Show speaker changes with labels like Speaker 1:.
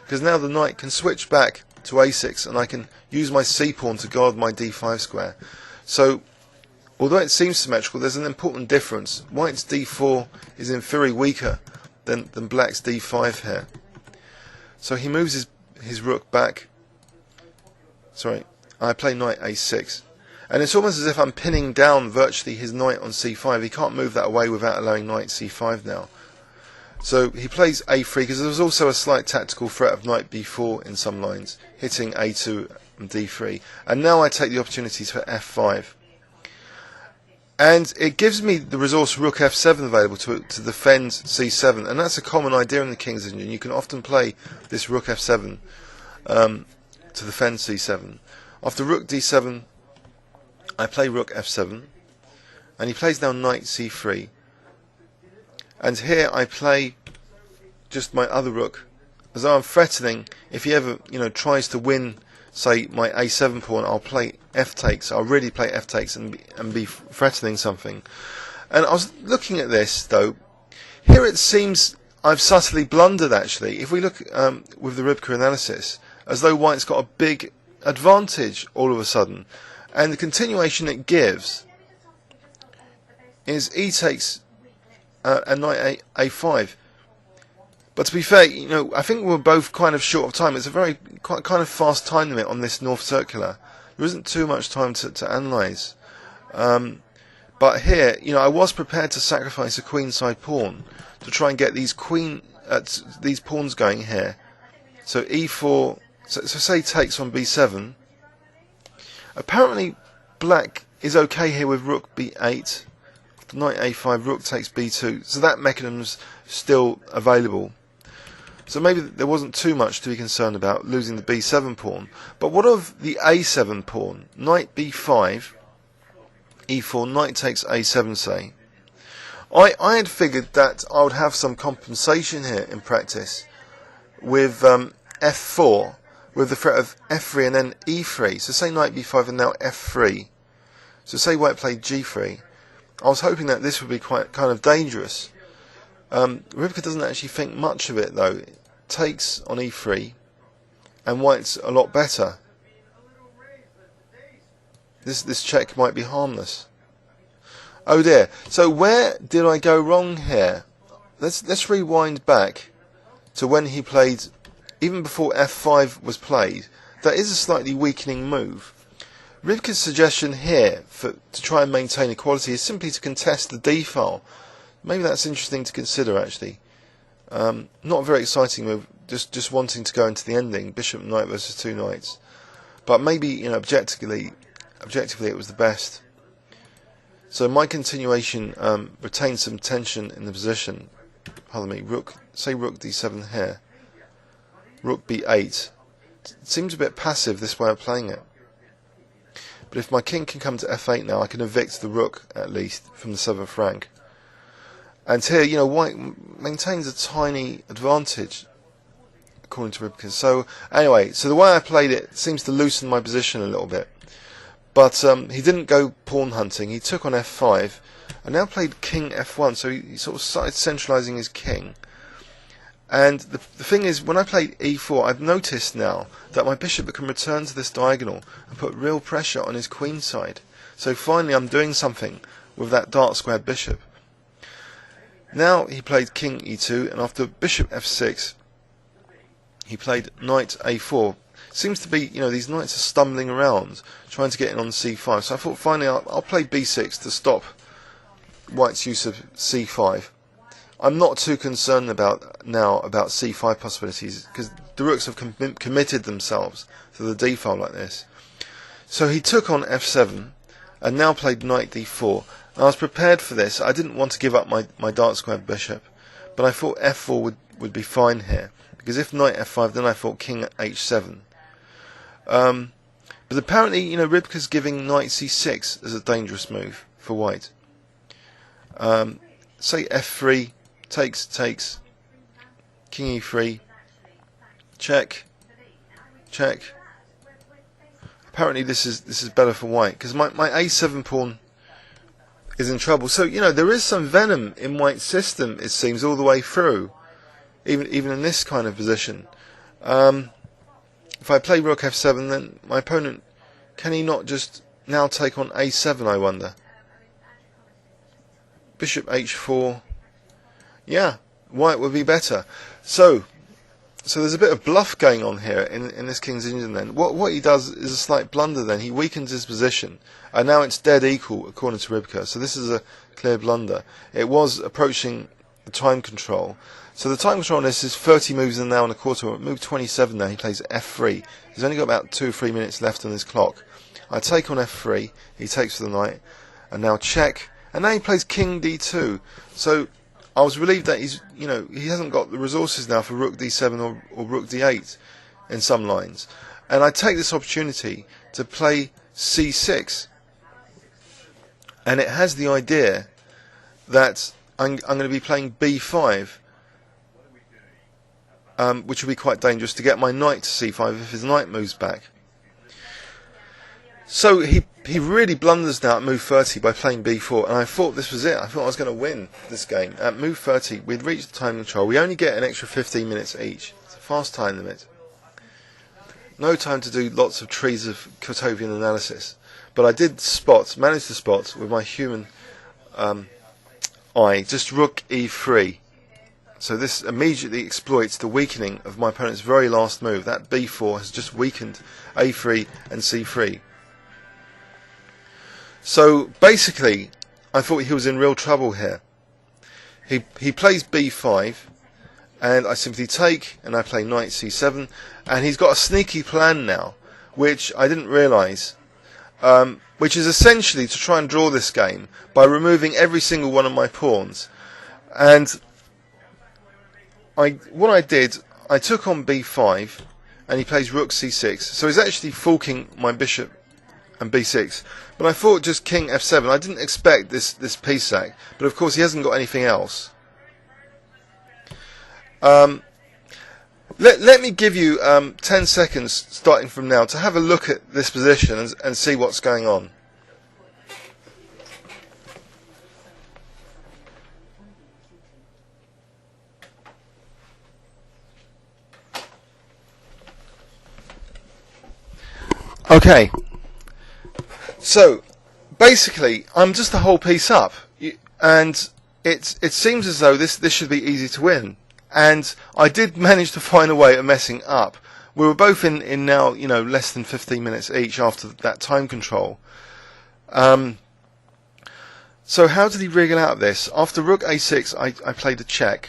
Speaker 1: because now the knight can switch back to a6 and I can use my c-pawn to guard my d5 square. So although it seems symmetrical, there's an important difference. White's d4 is in theory weaker than black's d5 here. So he moves his rook back. Sorry, I play knight a6. And it's almost as if I'm pinning down virtually his knight on c5. He can't move that away without allowing knight c5 now. So he plays a3 because there's also a slight tactical threat of knight b4 in some lines, hitting a2 and d3. And now I take the opportunities for f5. And it gives me the resource rook f7 available to defend c7. And that's a common idea in the King's Engine. You can often play this rook f7 to defend c7. After rook d7, I play rook f7. And he plays now knight c3. And here I play just my other rook, as though I'm threatening. If he ever, tries to win, say, my a7 pawn, I'll play f takes. I'll really play f takes and be threatening something. And I was looking at this though. Here it seems I've subtly blundered actually. If we look with the Rybka analysis, as though White's got a big advantage all of a sudden, and the continuation it gives is e takes. And knight a5. But to be fair, I think we're both kind of short of time. It's a very kind of fast time limit on this North Circular. There isn't too much time to analyse. But here, I was prepared to sacrifice a queenside pawn to try and get these pawns going here. So e4. So say takes on b7. Apparently, black is okay here with rook b8. Knight a5, rook takes b2, so that mechanism's still available. So maybe there wasn't too much to be concerned about losing the b7 pawn. But what of the a7 pawn? Knight b5, e4, knight takes a7, say. I had figured that I would have some compensation here in practice with f4, with the threat of f3 and then e3. So say knight b5 and now f3. So say white played g3. I was hoping that this would be quite kind of dangerous. Rybka doesn't actually think much of it though. Takes on e3, and white's a lot better. This check might be harmless. Oh dear. So where did I go wrong here? Let's rewind back to when he played, even before f5 was played. That is a slightly weakening move. Rybka's suggestion here to try and maintain equality is simply to contest the d file. Maybe that's interesting to consider actually. Not a very exciting move, just wanting to go into the ending, bishop knight versus two knights. But maybe objectively it was the best. So my continuation retained some tension in the position. Pardon me, say rook d7 here. Rook b8. It seems a bit passive this way of playing it. But if my king can come to f8 now, I can evict the rook, at least, from the 7th rank. And here, white maintains a tiny advantage, according to Rybka. So, anyway, the way I played it seems to loosen my position a little bit. But he didn't go pawn hunting. He took on f5, and now played king f1, so he sort of started centralising his king. And the thing is, when I played e4, I've noticed now that my bishop can return to this diagonal and put real pressure on his queen side. So finally I'm doing something with that dark square bishop. Now he played king e2, and after bishop f6, he played knight a4. Seems to be, these knights are stumbling around, trying to get in on c5. So I thought finally I'll play b6 to stop white's use of c5. I'm not too concerned about c5 possibilities, because the rooks have committed themselves to the d file like this. So he took on f7 and now played knight d4. And I was prepared for this. I didn't want to give up my dark square bishop, but I thought f4 would be fine here, because if knight f5, then I thought king h7. But apparently, Rybka's giving knight c6 as a dangerous move for white. Say f3. Takes, king e3, check. Apparently this is better for white, because my a7 pawn is in trouble. So there is some venom in white's system, it seems, all the way through, even in this kind of position. If I play rook f7, then my opponent, can he not just now take on a7, I wonder? Bishop h4. Yeah, white would be better. So there's a bit of bluff going on here in this King's Indian then. What he does is a slight blunder then. He weakens his position. And now it's dead equal according to Ribka. So this is a clear blunder. It was approaching the time control. So the time control on this is 30 moves and now and a quarter. Move 27 now, he plays f3. He's only got about 2 or 3 minutes left on his clock. I take on f3, he takes for the knight, and now check. And now he plays king d2. So I was relieved that he hasn't got the resources now for rook d7 or rook d8 in some lines. And I take this opportunity to play c6. And it has the idea that I'm going to be playing b5, which will be quite dangerous to get my knight to c5 if his knight moves back. So he really blunders now at move 30 by playing b4, and I thought this was it. I thought I was going to win this game. At move 30, we'd reached the time control. We only get an extra 15 minutes each. It's a fast time limit. No time to do lots of trees of Kotovian analysis. But I did manage to spot with my human eye, just rook e3. So this immediately exploits the weakening of my opponent's very last move. That b4 has just weakened a3 and c3. So basically, I thought he was in real trouble here. He plays b5, and I simply take, and I play knight c7, and he's got a sneaky plan now, which I didn't realise, which is essentially to try and draw this game by removing every single one of my pawns. And what I did, I took on b5, and he plays rook c6, so he's actually forking my bishop and b6. But I thought just king f7. I didn't expect this piece sack, but of course he hasn't got anything else. Let me give you 10 seconds starting from now to have a look at this position and see what's going on. Okay. So, basically, I'm just the whole piece up, and it seems as though this should be easy to win. And I did manage to find a way of messing up. We were both in now, less than 15 minutes each after that time control. So how did he wriggle out of this? After rook a6, I played a check.